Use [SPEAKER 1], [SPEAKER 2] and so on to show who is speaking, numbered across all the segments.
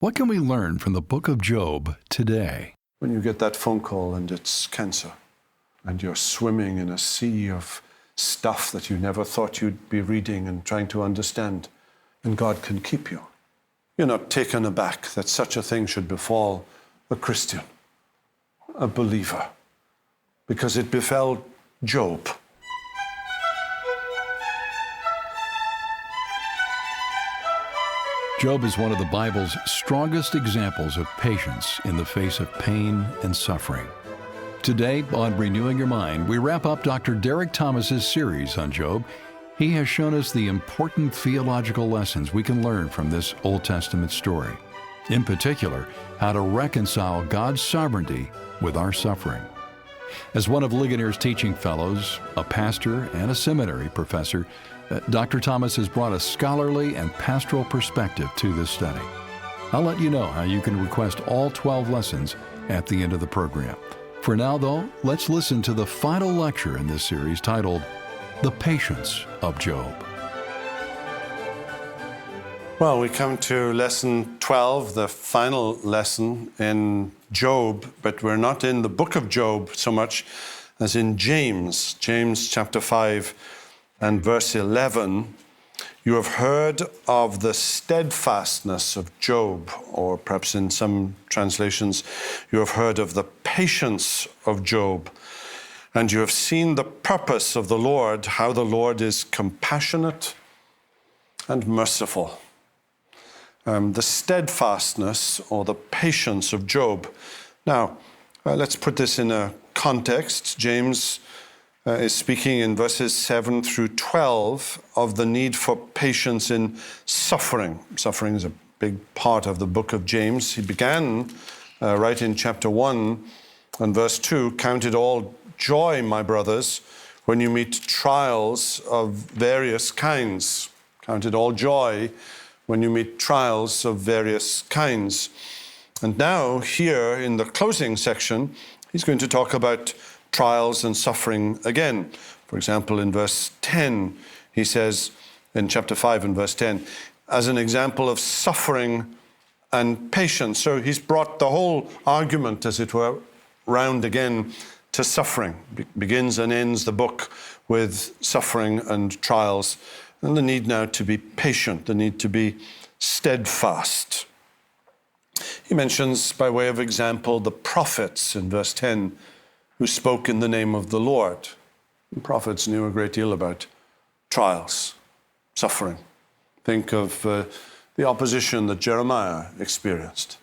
[SPEAKER 1] What can we learn from the book of Job today?
[SPEAKER 2] When you get that phone call and it's cancer, and you're swimming in a sea of stuff that you never thought you'd be reading and trying to understand, and God can keep you. You're not taken aback that such a thing should befall a Christian, a believer, because it befell Job.
[SPEAKER 1] Job is one of the Bible's strongest examples of patience in the face of pain and suffering. Today, on Renewing Your Mind, we wrap up Dr. Derek Thomas's series on Job. He has shown us the important theological lessons we can learn from this Old Testament story. In particular, how to reconcile God's sovereignty with our suffering. As one of Ligonier's teaching fellows, a pastor, and a seminary professor, Dr. Thomas has brought a scholarly and pastoral perspective to this study. I'll let you know how you can request all 12 lessons at the end of the program. For now, though, let's listen to the final lecture in this series titled, The Patience of Job.
[SPEAKER 2] Well, we come to lesson 12, the final lesson in Job, but we're not in the book of Job so much as in James. James chapter 5 and verse 11. You have heard of the steadfastness of Job, or perhaps in some translations, you have heard of the patience of Job. And you have seen the purpose of the Lord, how the Lord is compassionate and merciful. The steadfastness or the patience of Job. Now, let's put this in a context. James is speaking in verses 7 through 12 of the need for patience in suffering. Suffering is a big part of the book of James. He began right in chapter 1 and verse 2, count it all joy, my brothers, when you meet trials of various kinds. Count it all joy when you meet trials of various kinds. And now here in the closing section, he's going to talk about trials and suffering again. For example, in verse 10, he says, in chapter 5 and verse 10, as an example of suffering and patience. So he's brought the whole argument, as it were, round again to suffering. Begins and ends the book with suffering and trials, and the need now to be patient, the need to be steadfast. He mentions, by way of example, the prophets in verse 10, who spoke in the name of the Lord. The prophets knew a great deal about trials, suffering. Think of the opposition that Jeremiah experienced.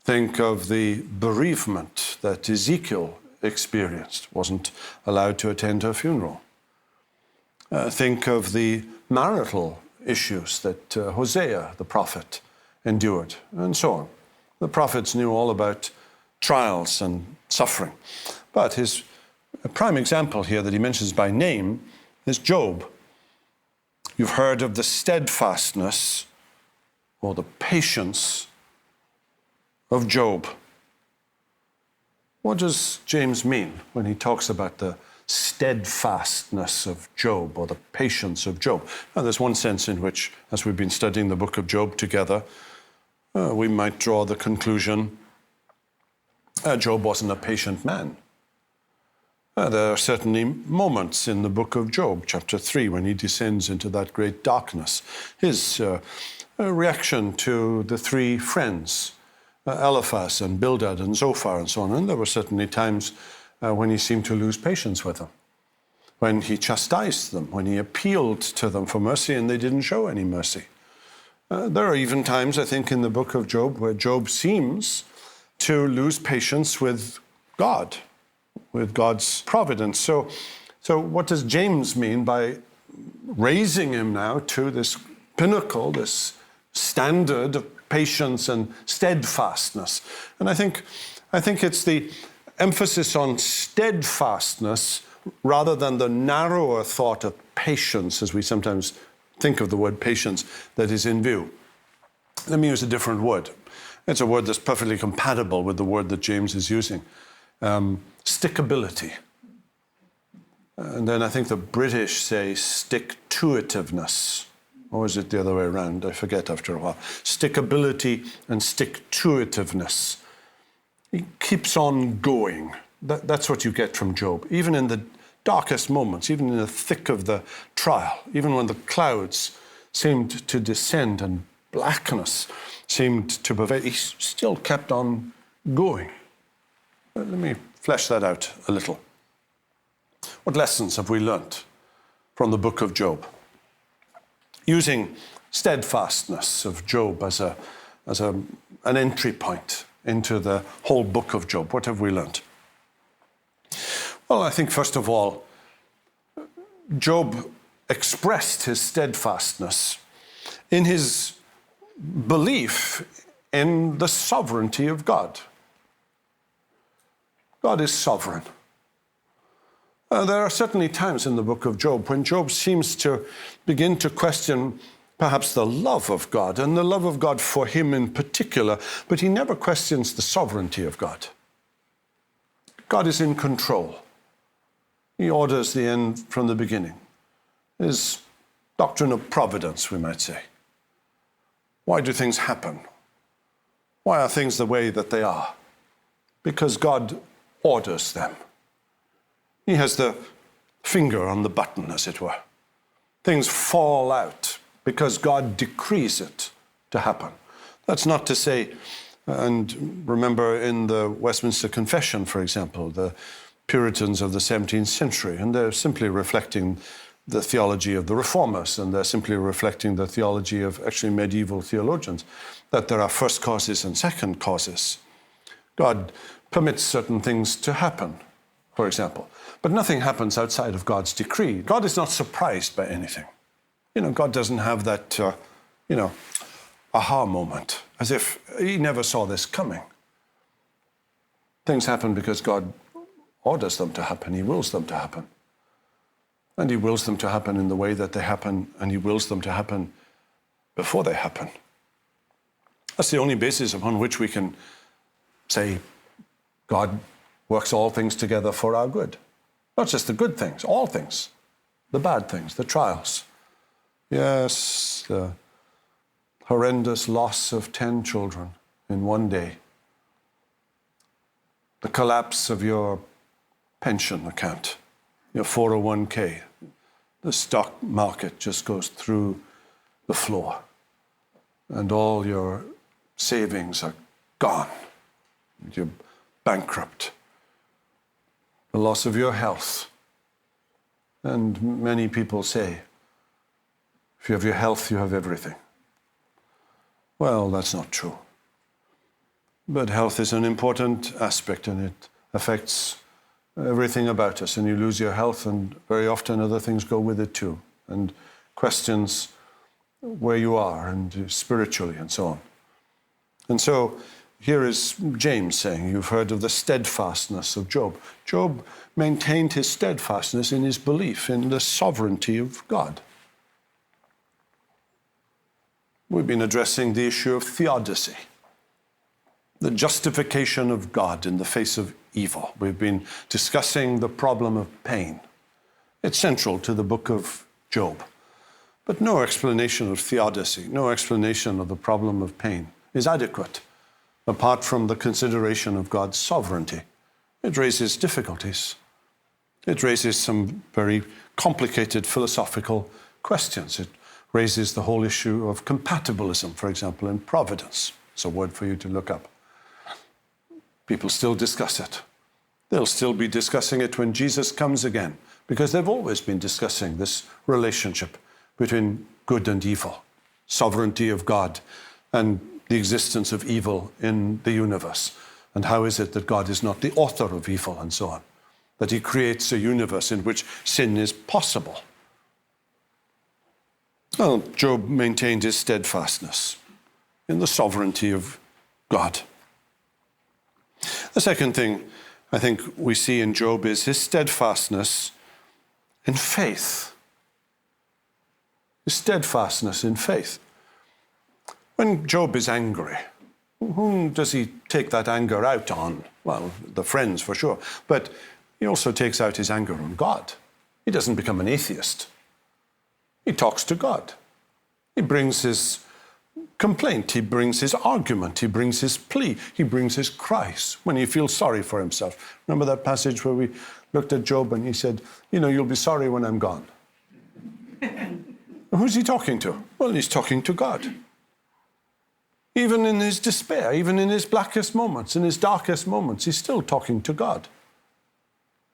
[SPEAKER 2] Think of the bereavement that Ezekiel experienced, wasn't allowed to attend her funeral. Think of the marital issues that Hosea, the prophet, endured, and so on. The prophets knew all about trials and suffering. But his prime example here that he mentions by name is Job. You've heard of the steadfastness or the patience of Job. What does James mean when he talks about the steadfastness of Job or the patience of Job? Now, there's one sense in which, as we've been studying the book of Job together, we might draw the conclusion Job wasn't a patient man. There are certainly moments in the book of Job, chapter 3, when he descends into that great darkness. His reaction to the three friends, Eliphaz and Bildad and Zophar and so on, and there were certainly times when he seemed to lose patience with them, when he chastised them, when he appealed to them for mercy and they didn't show any mercy. There are even times, I think, in the book of Job where Job seems to lose patience with God, with God's providence. So what does James mean by raising him now to this pinnacle, this standard of patience and steadfastness? And I think it's the emphasis on steadfastness rather than the narrower thought of patience, as we sometimes think of the word patience, that is in view. Let me use a different word. It's a word that's perfectly compatible with the word that James is using. Stickability. And then I think the British say stick-to-itiveness. Or is it the other way around? I forget after a while. Stickability and stick-to-itiveness. He keeps on going. That's what you get from Job. Even in the darkest moments, even in the thick of the trial, even when the clouds seemed to descend and blackness seemed to pervade, he still kept on going. Let me flesh that out a little. What lessons have we learnt from the book of Job? Using steadfastness of Job as an entry point into the whole book of Job, what have we learnt? Well, I think first of all, Job expressed his steadfastness in his belief in the sovereignty of God. God is sovereign. There are certainly times in the book of Job when Job seems to begin to question perhaps the love of God and the love of God for him in particular, but he never questions the sovereignty of God. God is in control. He orders the end from the beginning. His doctrine of providence, we might say. Why do things happen? Why are things the way that they are? Because God orders them. He has the finger on the button, as it were. Things fall out because God decrees it to happen. That's not to say, and remember in the Westminster Confession, for example, the Puritans of the 17th century, and they're simply reflecting the theology of the Reformers, and they're simply reflecting the theology of actually medieval theologians, that there are first causes and second causes. God permits certain things to happen, for example. But nothing happens outside of God's decree. God is not surprised by anything. God doesn't have that, aha moment, as if he never saw this coming. Things happen because God orders them to happen. He wills them to happen. And he wills them to happen in the way that they happen, and he wills them to happen before they happen. That's the only basis upon which we can say God works all things together for our good. Not just the good things, all things. The bad things, the trials. Yes, the horrendous loss of 10 children in one day. The collapse of your pension account, your 401k. The stock market just goes through the floor. And all your savings are gone. You're bankrupt. The loss of your health. And many people say, if you have your health, you have everything. Well, that's not true. But health is an important aspect, and it affects everything about us. And you lose your health, and very often other things go with it too. And questions where you are, and spiritually, and so on. And so here is James saying, you've heard of the steadfastness of Job. Job maintained his steadfastness in his belief in the sovereignty of God. We've been addressing the issue of theodicy, the justification of God in the face of evil. We've been discussing the problem of pain. It's central to the book of Job. But no explanation of theodicy, no explanation of the problem of pain is adequate, apart from the consideration of God's sovereignty. It raises difficulties. It raises some very complicated philosophical questions. It raises the whole issue of compatibilism, for example, in providence. It's a word for you to look up. People still discuss it. They'll still be discussing it when Jesus comes again, because they've always been discussing this relationship between good and evil, sovereignty of God, and the existence of evil in the universe. And how is it that God is not the author of evil, and so on, that he creates a universe in which sin is possible. Well, Job maintained his steadfastness in the sovereignty of God. The second thing I think we see in Job is his steadfastness in faith. His steadfastness in faith. When Job is angry, whom does he take that anger out on? Well, the friends for sure, but he also takes out his anger on God. He doesn't become an atheist. He talks to God. He brings his complaint, he brings his argument, he brings his plea, he brings his cries when he feels sorry for himself. Remember that passage where we looked at Job and he said, you'll be sorry when I'm gone. Who's he talking to? Well, he's talking to God. Even in his despair, even in his blackest moments, in his darkest moments, he's still talking to God.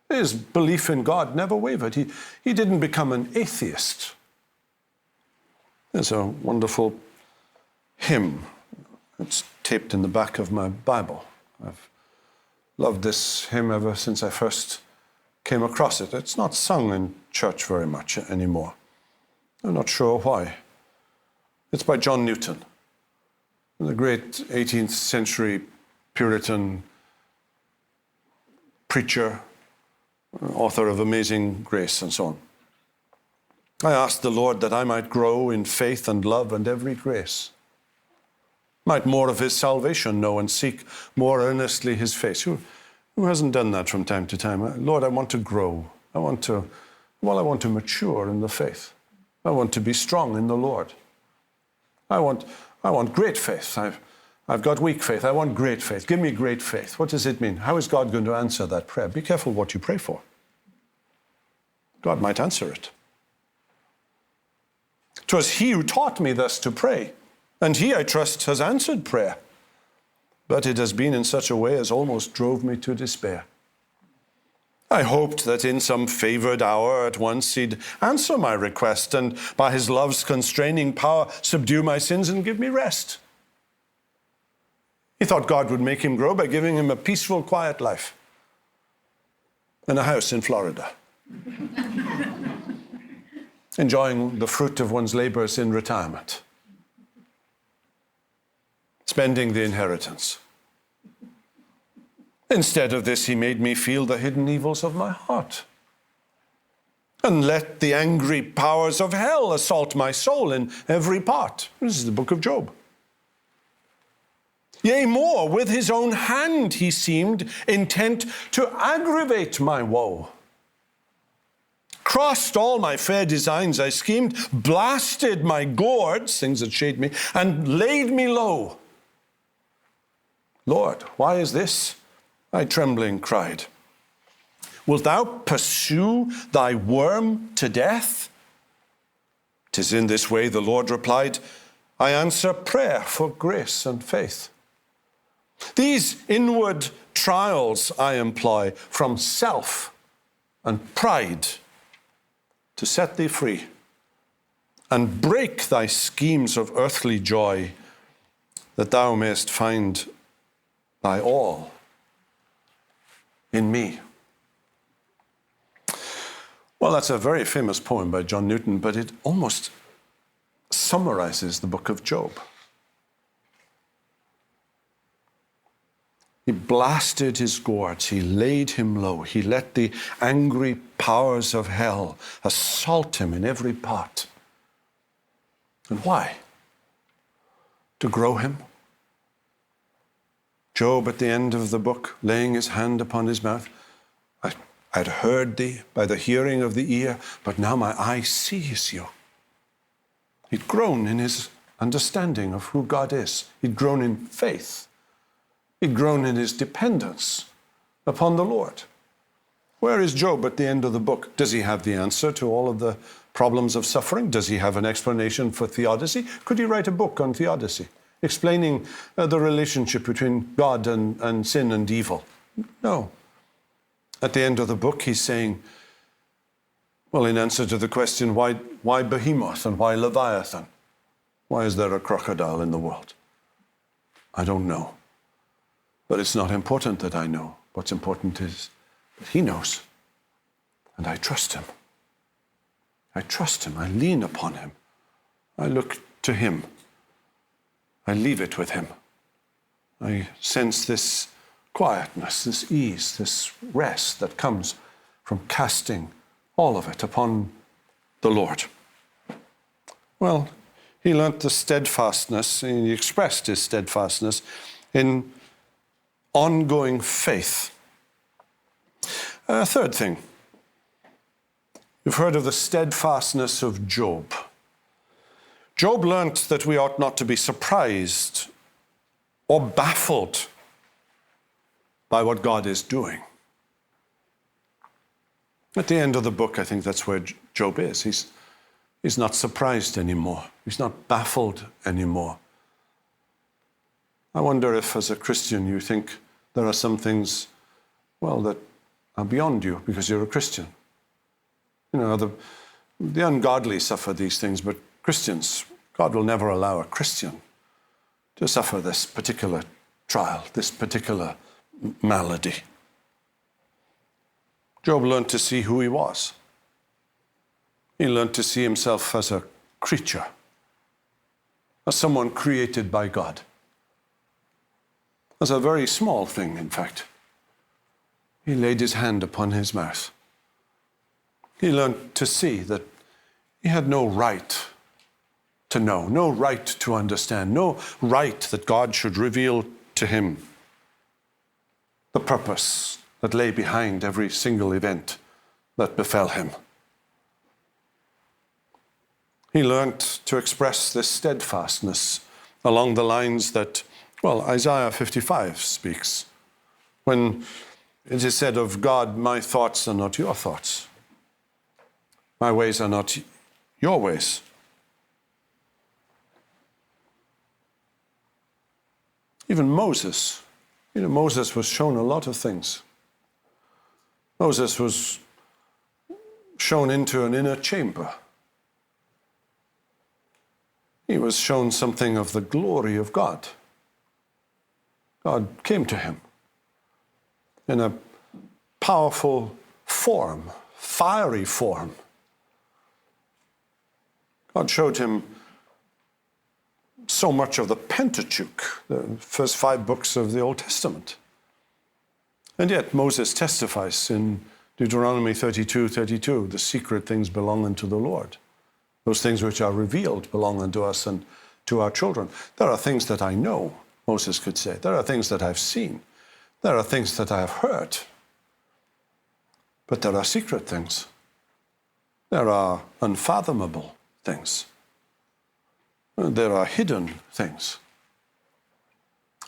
[SPEAKER 2] His belief in God never wavered. He didn't become an atheist. There's a wonderful hymn. It's taped in the back of my Bible. I've loved this hymn ever since I first came across it. It's not sung in church very much anymore. I'm not sure why. It's by John Newton, the great 18th century Puritan preacher, author of Amazing Grace and so on. I asked the Lord that I might grow in faith and love and every grace, might more of his salvation know and seek more earnestly his face. Who hasn't done that from time to time? Lord, I want to grow. I want to mature in the faith. I want to be strong in the Lord. I want great faith. I've got weak faith. I want great faith. Give me great faith. What does it mean? How is God going to answer that prayer? Be careful what you pray for. God might answer it. 'Twas he who taught me thus to pray, and he, I trust, has answered prayer. But it has been in such a way as almost drove me to despair. I hoped that in some favored hour at once he'd answer my request and by his love's constraining power subdue my sins and give me rest. He thought God would make him grow by giving him a peaceful, quiet life in a house in Florida, enjoying the fruit of one's labors in retirement, spending the inheritance. Instead of this, he made me feel the hidden evils of my heart and let the angry powers of hell assault my soul in every part. This is the book of Job. Yea, more, with his own hand he seemed intent to aggravate my woe. Crossed all my fair designs I schemed, blasted my gourds, things that shade me, and laid me low. Lord, why is this? I trembling cried. Wilt thou pursue thy worm to death? 'Tis in this way, the Lord replied, I answer prayer for grace and faith. These inward trials I employ from self and pride to set thee free and break thy schemes of earthly joy, that thou mayest find thy all in me. Well, that's a very famous poem by John Newton, but it almost summarizes the book of Job. He blasted his gourds, he laid him low, he let the angry powers of hell assault him in every part. And why? To grow him. Job, at the end of the book, laying his hand upon his mouth, I'd heard thee by the hearing of the ear, but now my eye sees you. He'd grown in his understanding of who God is. He'd grown in faith. He'd grown in his dependence upon the Lord. Where is Job at the end of the book? Does he have the answer to all of the problems of suffering? Does he have an explanation for theodicy? Could he write a book on theodicy, explaining the relationship between God and sin and evil? No. At the end of the book, he's saying, well, in answer to the question, why Behemoth and why Leviathan? Why is there a crocodile in the world? I don't know. But it's not important that I know. What's important is that he knows. And I trust him. I trust him. I lean upon him. I look to him. I leave it with him. I sense this quietness, this ease, this rest that comes from casting all of it upon the Lord. Well, he learnt the steadfastness, he expressed his steadfastness in ongoing faith. Third thing, you've heard of the steadfastness of Job. Job learnt that we ought not to be surprised or baffled by what God is doing. At the end of the book, I think that's where Job is. He's not surprised anymore. He's not baffled anymore. I wonder if, as a Christian, you think there are some things, well, that are beyond you because you're a Christian. You know, the ungodly suffer these things, but Christians, God will never allow a Christian to suffer this particular trial, this particular malady. Job learned to see who he was. He learned to see himself as a creature, as someone created by God, as a very small thing, in fact. He laid his hand upon his mouth. He learned to see that he had no right to know, no right to understand, no right that God should reveal to him the purpose that lay behind every single event that befell him. He learned to express this steadfastness along the lines that, well, Isaiah 55 speaks, when it is said of God, my thoughts are not your thoughts. My ways are not your ways. Even Moses, Moses was shown a lot of things. Moses was shown into an inner chamber. He was shown something of the glory of God. God came to him in a powerful form, fiery form. God showed him so much of the Pentateuch, the first 5 books of the Old Testament. And yet Moses testifies in Deuteronomy 32:32, the secret things belong unto the Lord. Those things which are revealed belong unto us and to our children. There are things that I know, Moses could say. There are things that I've seen. There are things that I have heard. But there are secret things. There are unfathomable things. There are hidden things.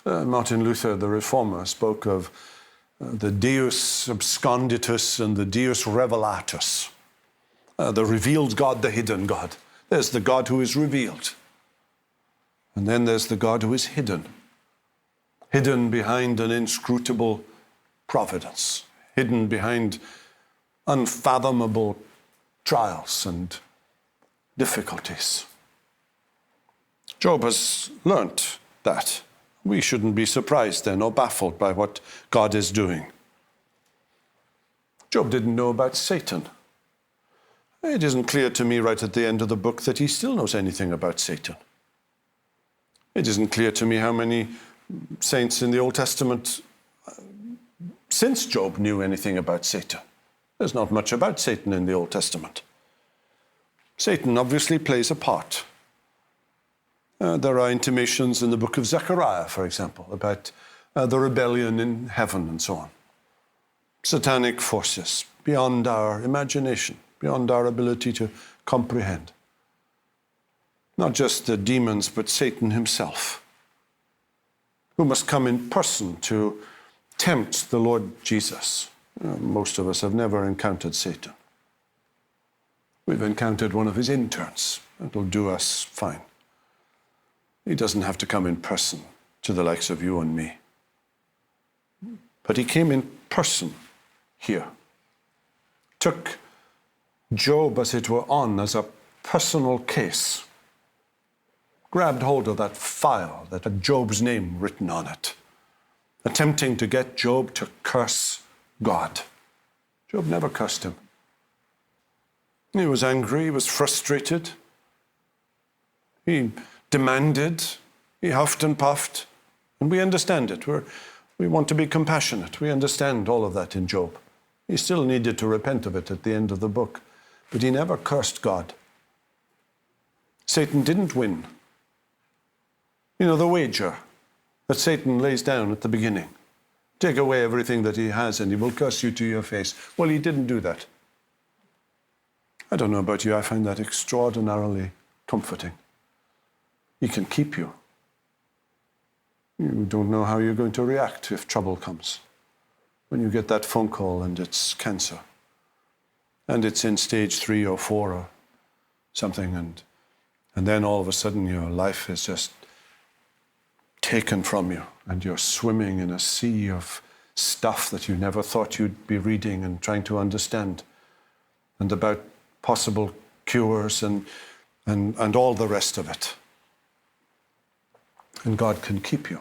[SPEAKER 2] Martin Luther, the Reformer, spoke of the Deus absconditus and the Deus revelatus. The revealed God, the hidden God. There's the God who is revealed. And then there's the God who is hidden. Hidden behind an inscrutable providence. Hidden behind unfathomable trials and difficulties. Job has learnt that. We shouldn't be surprised then or baffled by what God is doing. Job didn't know about Satan. It isn't clear to me right at the end of the book that he still knows anything about Satan. It isn't clear to me how many saints in the Old Testament since Job knew anything about Satan. There's not much about Satan in the Old Testament. Satan obviously plays a part. There are intimations in the book of Zechariah, for example, about the rebellion in heaven and so on. Satanic forces beyond our imagination, beyond our ability to comprehend. Not just the demons, but Satan himself, who must come in person to tempt the Lord Jesus. Most of us have never encountered Satan. We've encountered one of his interns. That'll do us fine. He doesn't have to come in person to the likes of you and me. But he came in person here. Took Job, as it were, on as a personal case. Grabbed hold of that file that had Job's name written on it, attempting to get Job to curse God. Job never cursed him. He was angry, he was frustrated. He demanded, he huffed and puffed, and we understand it. We want to be compassionate. We understand all of that in Job. He still needed to repent of it at the end of the book, but he never cursed God. Satan didn't win. You know, the wager that Satan lays down at the beginning. Take away everything that he has and he will curse you to your face. Well, he didn't do that. I don't know about you, I find that extraordinarily comforting. He can keep you. You don't know how you're going to react if trouble comes. When you get that phone call and it's cancer, and it's in stage 3 or 4 or something, and then all of a sudden your life is just taken from you, and you're swimming in a sea of stuff that you never thought you'd be reading and trying to understand, and about possible cures and all the rest of it. And God can keep you.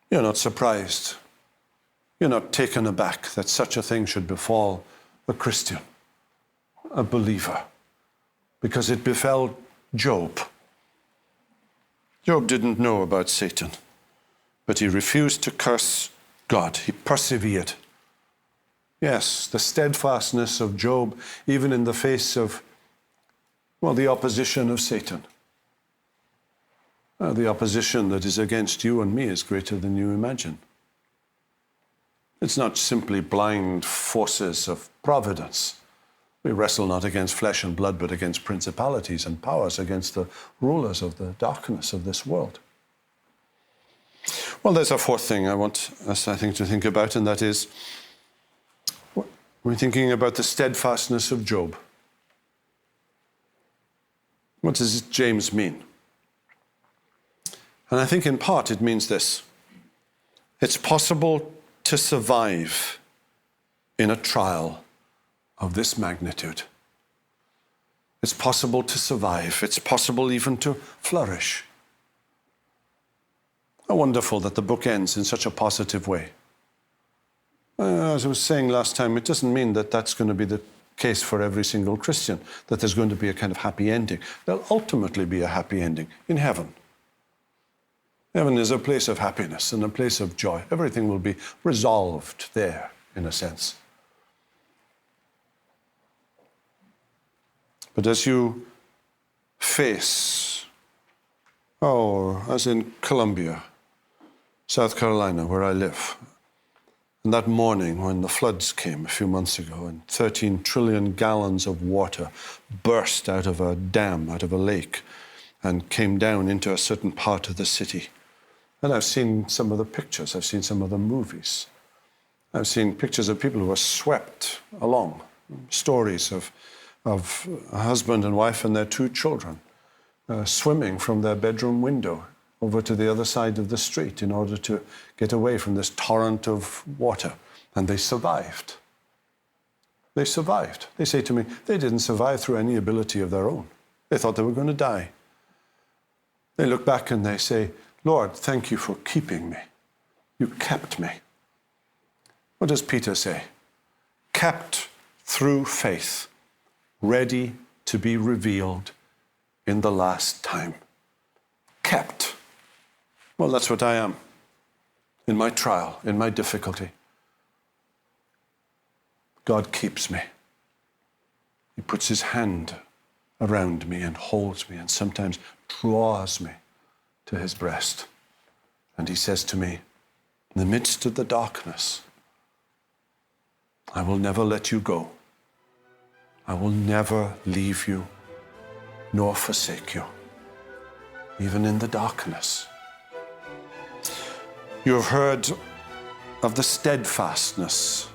[SPEAKER 2] You're not surprised. You're not taken aback that such a thing should befall a Christian, a believer, because it befell Job. Job didn't know about Satan, but he refused to curse God. He persevered. Yes, the steadfastness of Job, even in the face of, the opposition of Satan. The opposition that is against you and me is greater than you imagine. It's not simply blind forces of providence. We wrestle not against flesh and blood, but against principalities and powers, against the rulers of the darkness of this world. Well, there's a fourth thing I want us, I think, to think about, and that is, we're thinking about the steadfastness of Job. What does James mean? And I think in part it means this. It's possible to survive in a trial of this magnitude. It's possible to survive. It's possible even to flourish. How wonderful that the book ends in such a positive way. As I was saying last time, it doesn't mean that that's going to be the case for every single Christian, that there's going to be a kind of happy ending. There'll ultimately be a happy ending in heaven. Heaven is a place of happiness and a place of joy. Everything will be resolved there, in a sense. But as you face, as in Columbia, South Carolina, where I live, and that morning when the floods came a few months ago and 13 trillion gallons of water burst out of a dam, out of a lake, and came down into a certain part of the city. And I've seen some of the pictures, I've seen some of the movies. I've seen pictures of people who were swept along, stories of a husband and wife and their 2 children swimming from their bedroom window over to the other side of the street in order to get away from this torrent of water. And they survived. They survived. They say to me, they didn't survive through any ability of their own. They thought they were going to die. They look back and they say, Lord, thank you for keeping me. You kept me. What does Peter say? Kept through faith, ready to be revealed in the last time. Kept. Well, that's what I am in my trial, in my difficulty. God keeps me. He puts his hand around me and holds me and sometimes draws me to his breast. And he says to me, in the midst of the darkness, I will never let you go. I will never leave you nor forsake you, even in the darkness. You have heard of the steadfastness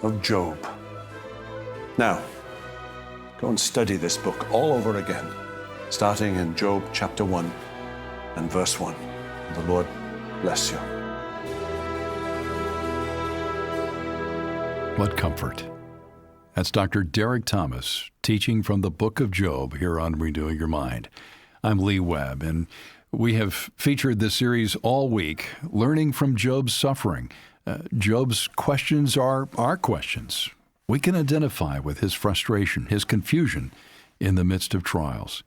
[SPEAKER 2] of Job. Now, go and study this book all over again, starting in Job chapter 1 and verse 1. And the Lord bless you.
[SPEAKER 1] What comfort. That's Dr. Derek Thomas teaching from the book of Job here on Renewing Your Mind. I'm Lee Webb, and we have featured this series all week, learning from Job's suffering. Job's questions are our questions. We can identify with his frustration, his confusion in the midst of trials.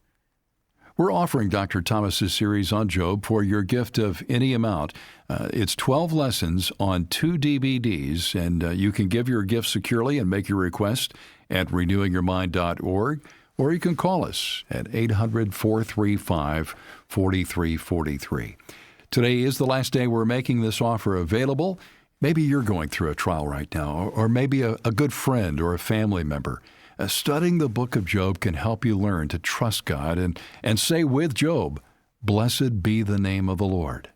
[SPEAKER 1] We're offering Dr. Thomas's series on Job for your gift of any amount. It's 12 lessons on 2 DVDs, and you can give your gift securely and make your request at renewingyourmind.org, or you can call us at 800-435-4343. Today is the last day we're making this offer available. Maybe you're going through a trial right now, or maybe a good friend or a family member Studying the book of Job can help you learn to trust God and say with Job, "Blessed be the name of the Lord."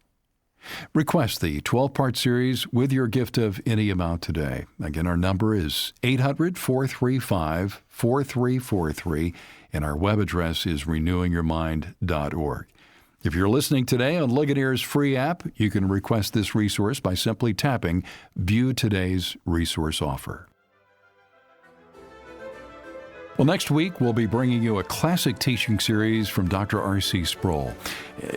[SPEAKER 1] Request the 12-part series with your gift of any amount today. Again, our number is 800-435-4343, and our web address is renewingyourmind.org. If you're listening today on Ligonier's free app, you can request this resource by simply tapping View Today's Resource Offer. Well, next week, we'll be bringing you a classic teaching series from Dr. R.C. Sproul.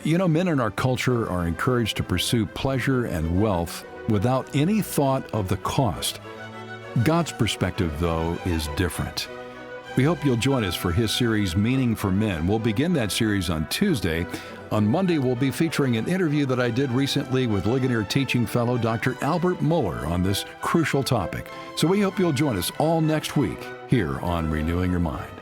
[SPEAKER 1] You know, men in our culture are encouraged to pursue pleasure and wealth without any thought of the cost. God's perspective, though, is different. We hope you'll join us for his series, Meaning for Men. We'll begin that series on Tuesday. On Monday, we'll be featuring an interview that I did recently with Ligonier teaching fellow Dr. Albert Muller on this crucial topic. So we hope you'll join us all next week here on Renewing Your Mind.